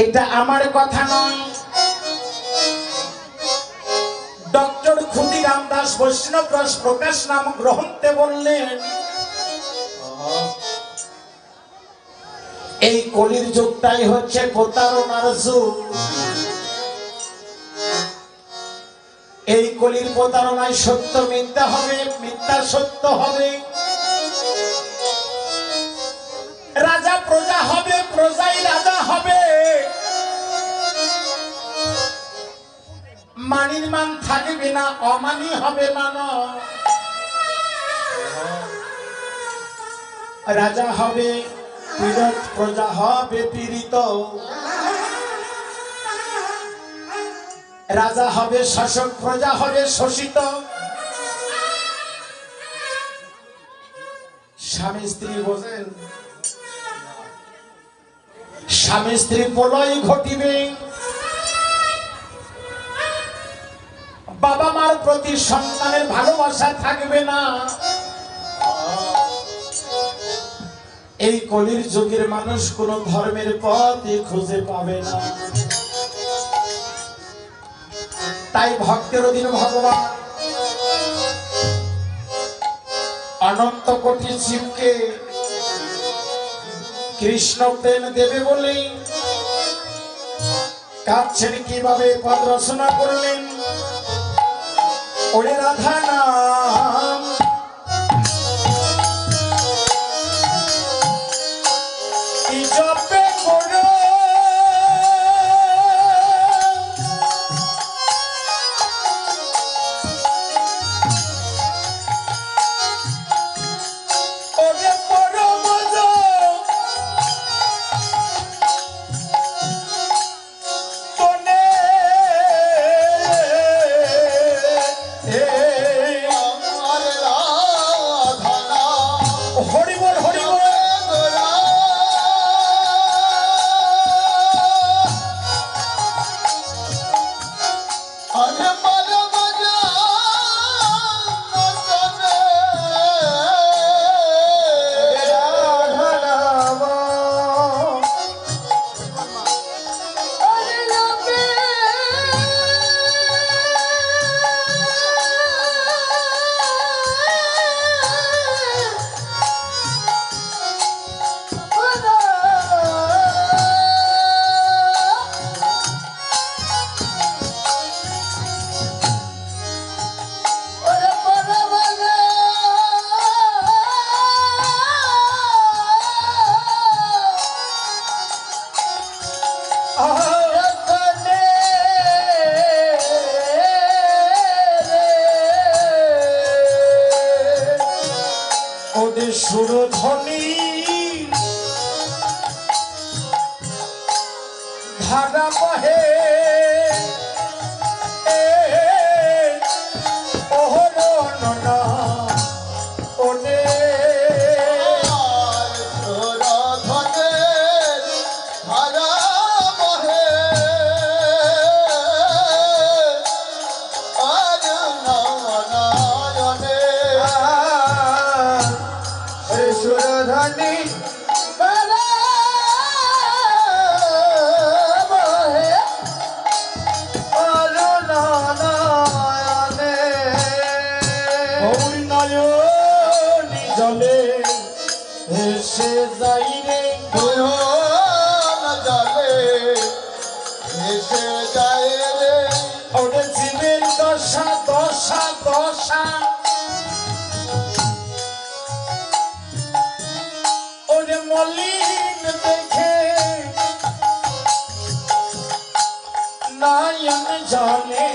এটা আমার কথা নয়, ডক্টর ক্ষুদিরাম দাস বৈষ্ণব রস প্রকাশ নামক গ্রন্থে বললেন এই কলির যুগটাই হচ্ছে প্রতারণার যুগ। এই কলির প্রতারণায় সত্য মিথ্যা হবে, মিথ্যা সত্য হবে, রাজা প্রজা হবে, প্রজাই রাজা হবে, মানির মান থাকবে না, অমানি হবে মানব। রাজা হবে পীড়িত, প্রজা হবে পীড়িত, রাজা হবে শাসক, প্রজা হবে শোষিত। স্বামী স্ত্রী বোঝেন, স্বামী স্ত্রী প্রলয় ঘটিবে, বাবা মার প্রতি সন্তানের ভালোবাসা থাকবে না। এই কলির যুগের মানুষ কোন ধর্মের পথই খুঁজে পাবে না। তাই ভক্তের অধীন ভগবান অনন্ত কোটি জীবকে কৃষ্ণ প্রেম দেবে বলে কাঁদছেন, কিভাবে পদ রচনা করলেন। ওরে রাধা নাম কি জপে করো, ওরে পরম তনে হরি বল হরি বল। সুরধ্বনি ধারা বহে, জলে ভেসে যাই রে, জলে ভেসে যাই রে। ওরে জীবের দশা দশা দশা, ওরে মলিন দেখে নয়ন জলে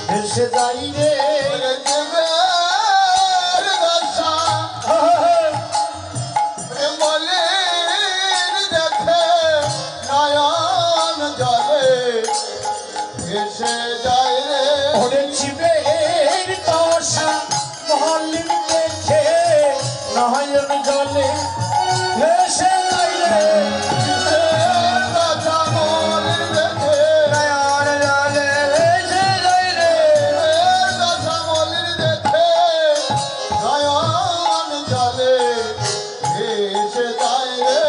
ভেসে যাই রে। ওরে জীবের দশা মলিন দেখে নয়ন জলে ভেসে যাই রে।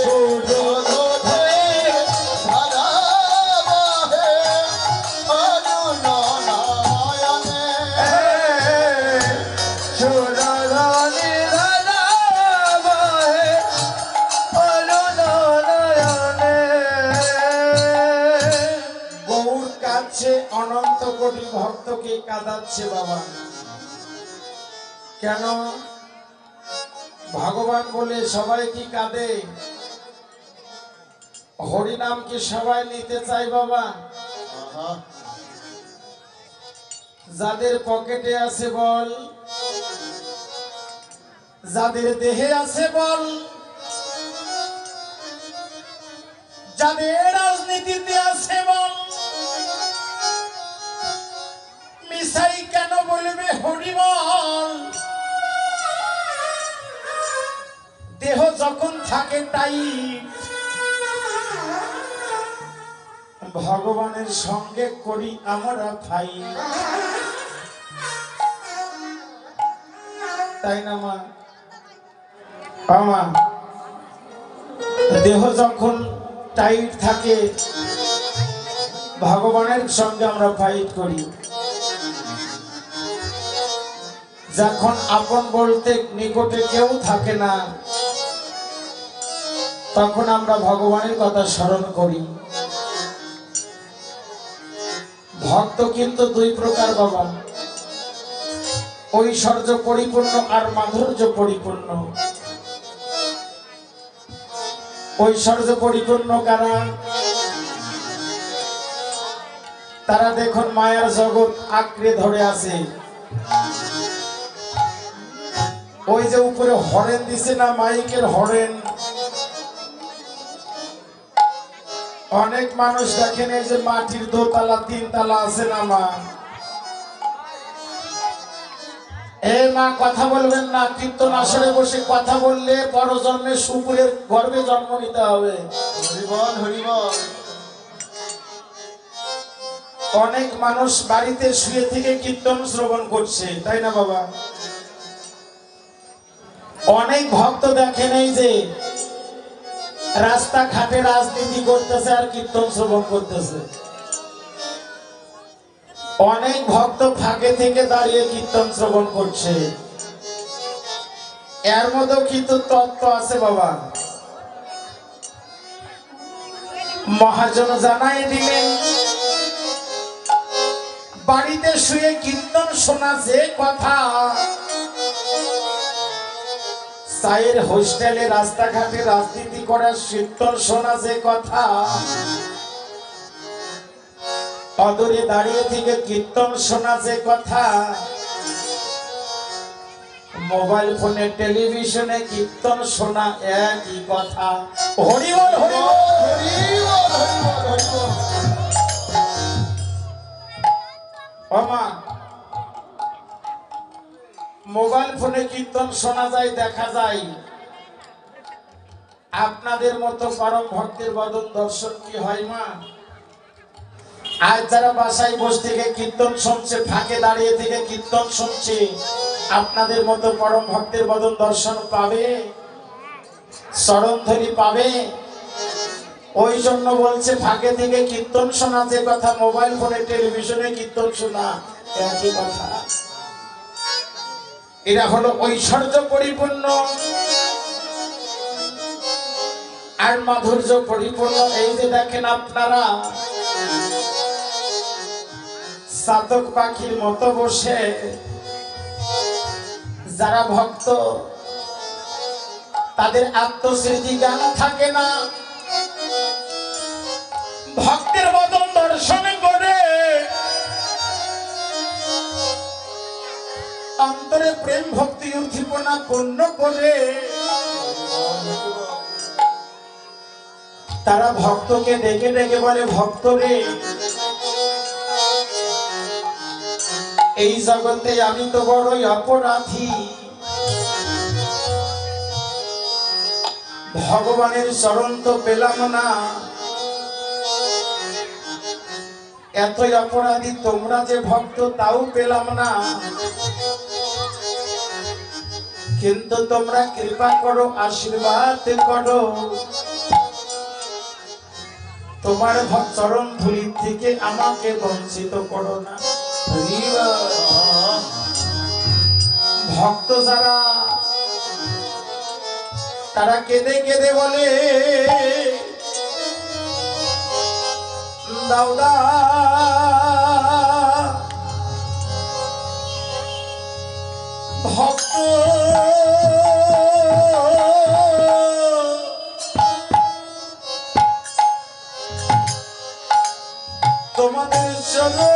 সুরধনী অনন্ত কোটি ভক্তকে কাঁদাচ্ছে বাবা। কেন? ভগবান বলে সবাই কি কাঁদে? হরিনাম কি সবাই নিতে চায় বাবা? যাদের পকেটে আছে বল, যাদের দেহে আছে বল, যাদের রাজনীতিতে আছে বল, মিশাই কেন বলবে হরিবল? দেহ যখন থাকে টাইট, ভগবানের সঙ্গে করি আমরা ভাই, তাই না মা? আমার দেহ যখন টাইট থাকে, ভগবানের সঙ্গে আমরা ফাইট করি। যখন আপন বলতে নিকটে কেউ থাকে না, তখন আমরা ভগবানের কথা স্মরণ করি। ভক্ত কিন্তু দুই প্রকার বাবা, ঐশ্বর্য পরিপূর্ণ আর মাধুর্য পরিপূর্ণ। ঐশ্বর্য পরিপূর্ণ কারা? তারা দেখুন মায়ার জগৎ আঁকড়ে ধরে আছে। ওই যে উপরে হরেন দিছে না, মাইকের হরেন, অনেক মানুষ দেখেন এই যে মাটির দোতলা তিনতলা আছে না মা, এ মা কথা বলবেন না, কীর্তন আসরে বসে কথা বললে পরজন্মে শুকুরের গর্ভে জন্ম নিতে হবে। হরিবল হরিবল। অনেক মানুষ বাড়িতে শুয়ে থেকে কীর্তন শ্রবণ করছে, তাই না বাবা? অনেক ভক্ত দেখেন এই যে রাস্তাঘাটে রাজনীতি করতেছে আর কীর্তন শ্রবণ করতেছে। অনেক ভক্ত ফাঁকে থেকে দাঁড়িয়ে কীর্তন শ্রবণ করছে। এর মধ্যেও কিন্তু তত্ত্ব আছে বাবা। মহাজন জানাই দিলেন, বাড়িতে শুয়ে কীর্তন শোনা যে কথা, চায়ের হোস্টেলে রাস্তাঘাটে রাজনীতি করার কীর্তন শোনা যে কথা, অদূরে দাঁড়িয়ে থেকে কীর্তন শোনা যে কথা, মোবাইল ফোনে টেলিভিশনে কীর্তন শোনা একই কথা। হরিবল হরিবল হরিবল হরিবল হরিবল। ওমা, মোবাইল ফোনে কীর্তন শোনা যায়, দেখা যায়। আপনাদের মতো পরম ভক্তের বদন দর্শন কি হয় মা? আজ যারা বাসায় বসে থেকে কীর্তন শুনছে, ফাঁকে দাঁড়িয়ে থেকে কীর্তন শুনছে, আপনাদের মতো পরম ভক্তের বদন দর্শন পাবে, চরণধরি পাবে? ওই জন্য বলছে ফাঁকে থেকে কীর্তন শোনা যে কথা, মোবাইল ফোনে টেলিভিশনে কীর্তন শোনা একই কথা। এরা হলো ঐশ্বর্য পরিপূর্ণ আর মাধুর্য পরিপূর্ণ। এই যে দেখেন আপনারা চাতক পাখির মতো বসে, যারা ভক্ত তাদের আত্মস্মৃতি জ্ঞান থাকে না, ভক্তের বদন দর্শন করে অন্তরে প্রেম ভক্তি উদ্দীপনা পূর্ণ করে তারা ভক্তকে ডেকে ডেকে বলে, ভক্ত রে, এই জগতে আমি তো বড়ই অপরাধী, ভগবানের চরণ তো পেলাম না, এতই অপরাধী তোমরা যে ভক্ত তাও পেলাম না, কিন্তু তোমরা কৃপা করো, আশীর্বাদ করো, তোমার চরণ ধুলি থেকে আমাকে বঞ্চিত করো না। ভক্ত যারা, তারা কেঁদে কেঁদে বলে, দাও দাও চলো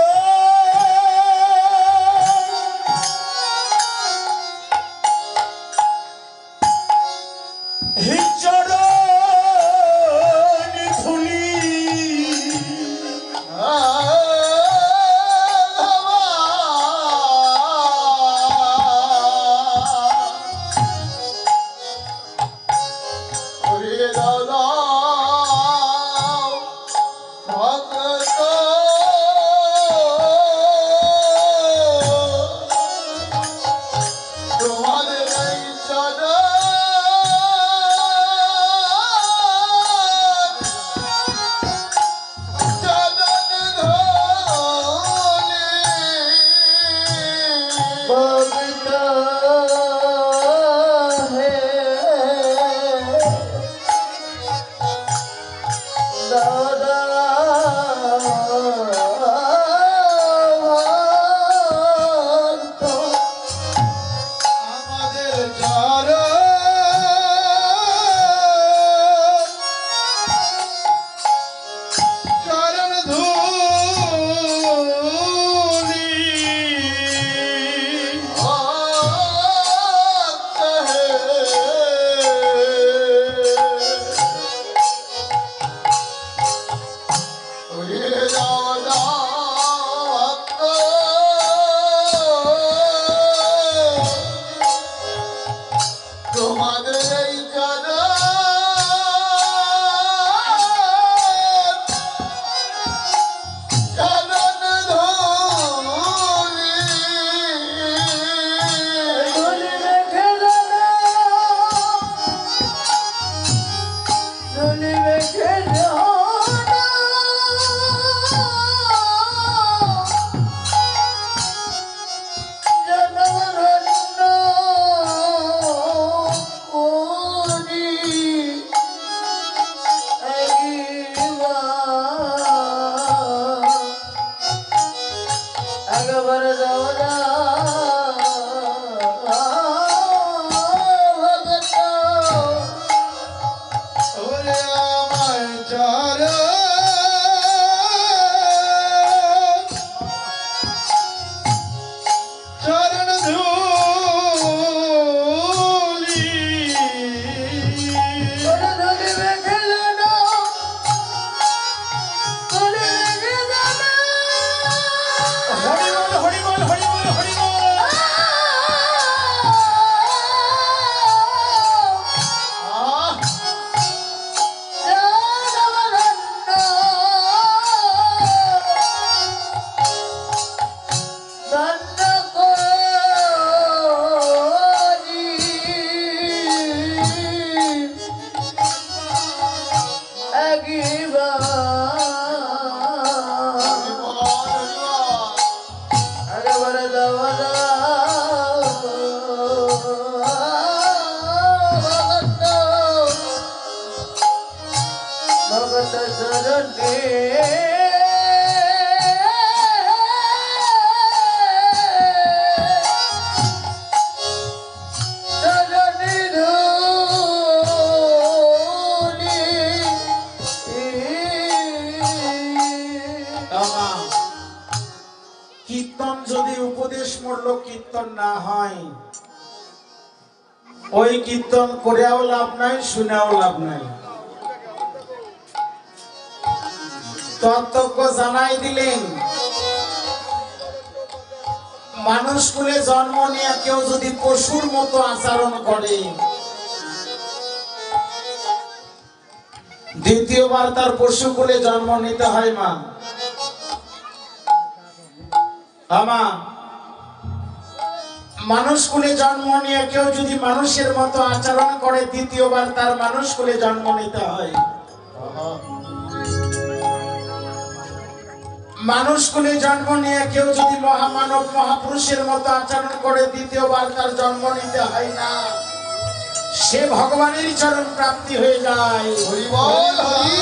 কীর্তন যদি উপদেশমূলক কীর্তন না হয়, ওই কীর্তন করেও লাভ নাই, শুনেও লাভ নাই। তত্ত্বজ্ঞ জানাই দিলেন, মানুষ কুলে জন্ম নিয়ে কেউ যদি পশুর মতো আচরণ করে, দ্বিতীয়বার তার পশু কুলে জন্ম নিতে হয়। মা আমা মানুষ কুলে জন্ম নিয়ে কেউ যদি মানুষের মতো আচরণ করে, দ্বিতীয়বার তার মানুষ কুলে জন্ম নিতে হয়। মানুষ কুলে জন্ম নিয়ে কেউ যদি মহামানব মহাপুরুষের মতো আচরণ করে, দ্বিতীয়বার তার জন্ম নিতে হয় না, সে ভগবানের চরণ প্রাপ্তি হয়ে যায়। হরি বল, হরি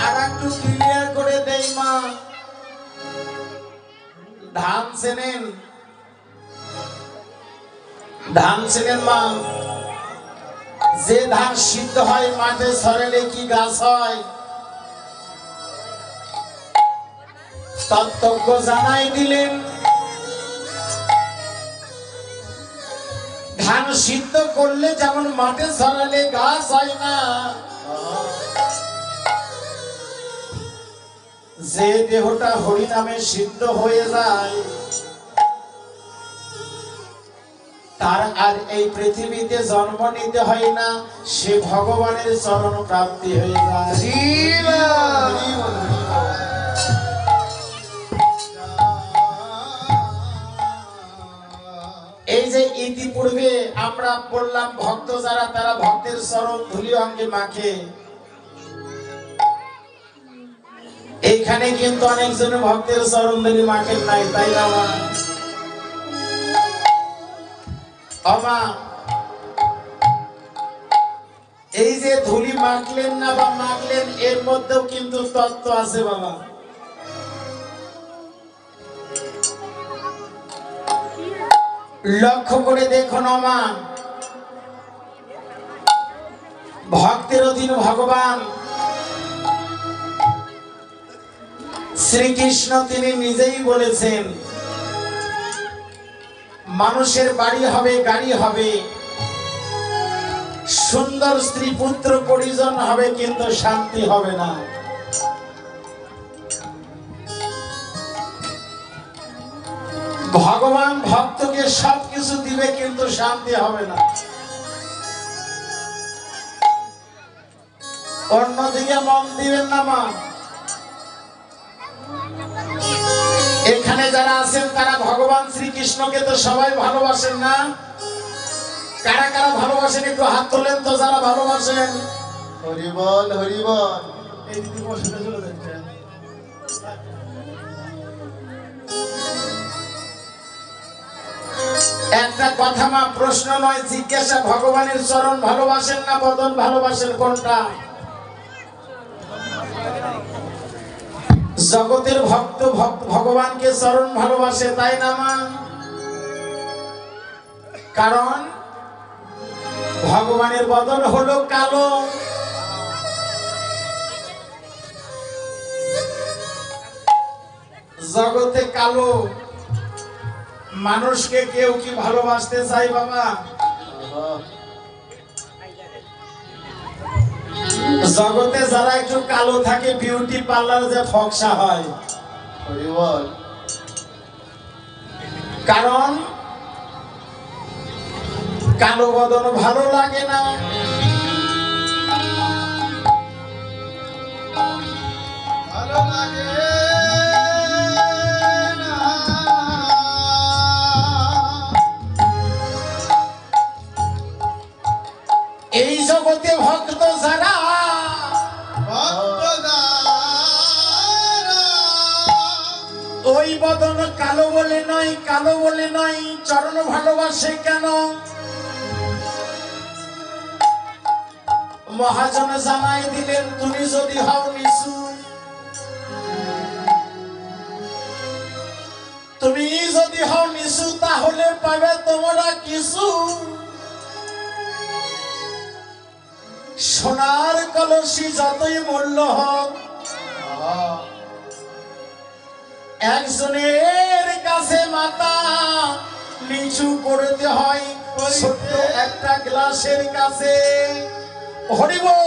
আর একটু ক্লিয়ার চেনেন? ধান চেনেন মা? যে ধান সিদ্ধ হয় মাঠে ছড়ালে কি গাছ হয়? তত্ত্বজ্ঞ জানাই দিলেন, ধান সিদ্ধ করলে যেমন মাঠে ছড়ালে গাছ হয় না, যে দেহটা হরি নামে সিদ্ধ হয়ে যায় তার আর এই পৃথিবীতে জন্ম নিতে হয় না, সে ভগবানের চরণ প্রাপ্তি হয়ে যায়। এই যে ইতিপূর্বে আমরা বললাম ভক্ত যারা তারা ভক্তের চরণ ধুলি অঙ্গে মাখে, এইখানে কিন্তু অনেকজন ভক্তের চরণ ধুলি মাখেন নাই, তাই না মা? আমা এই যে ধুলি মাখলেন না বা মাখলেন, এর মধ্যেও কিন্তু তত্ত্ব আছে বাবা। লক্ষ্য করে দেখুন আমা, ভক্তের অধীন ভগবান শ্রীকৃষ্ণ তিনি নিজেই বলেছেন, মানুষের বাড়ি হবে, গাড়ি হবে, সুন্দর স্ত্রী পুত্র পরিজন হবে, কিন্তু শান্তি হবে না। ভগবান ভক্তকে সবকিছু দিবে, কিন্তু শান্তি হবে না। অন্যদিকে মন দিবেন না মা। এখানে যারা আছেন তারা ভগবান শ্রীকৃষ্ণকে তো সবাই ভালোবাসেন না? কারা কারা ভালোবাসেন একটু হাত তোলেন তো, যারা ভালোবাসেন। হরি বল, হরি বল। এই দিদি বসে চলে যাচ্ছে। একটা কথা মা, প্রশ্ন নয়, জিজ্ঞাসা, ভগবানের চরণ ভালোবাসেন না বদন ভালোবাসেন, কোনটা? জগতের ভক্ত ভগবানকে চরণ ভালোবাসে, তাই না মা? কারণ ভগবানের বদন হলো কালো, জগতে কালো। মানুষকে কেউ কি ভালোবাসতে চাই বাবা? জগতে যারা একটু কালো থাকে, বিউটি পার্লার যে ফকসা হয়, কারণ কালো বদন ভালো লাগে না। ভালো লাগে না। এই জগতে ভক্ত যারা, ওই বদন কালো বলে নয়, কালো বলে নয়, চরণ ভালোবাসে কেন? মহাজন জানাই দিলেন, তুমি যদি হও নিচু, তুমি যদি হও নিচু, তাহলে পাবে তোমরা কিছু। সোনার কলসি যতই মূল্য হোক, একজনের কাছে মাথা নিচু করতে হয় ছোট্ট একটা গ্লাসের কাছে। হরি বল।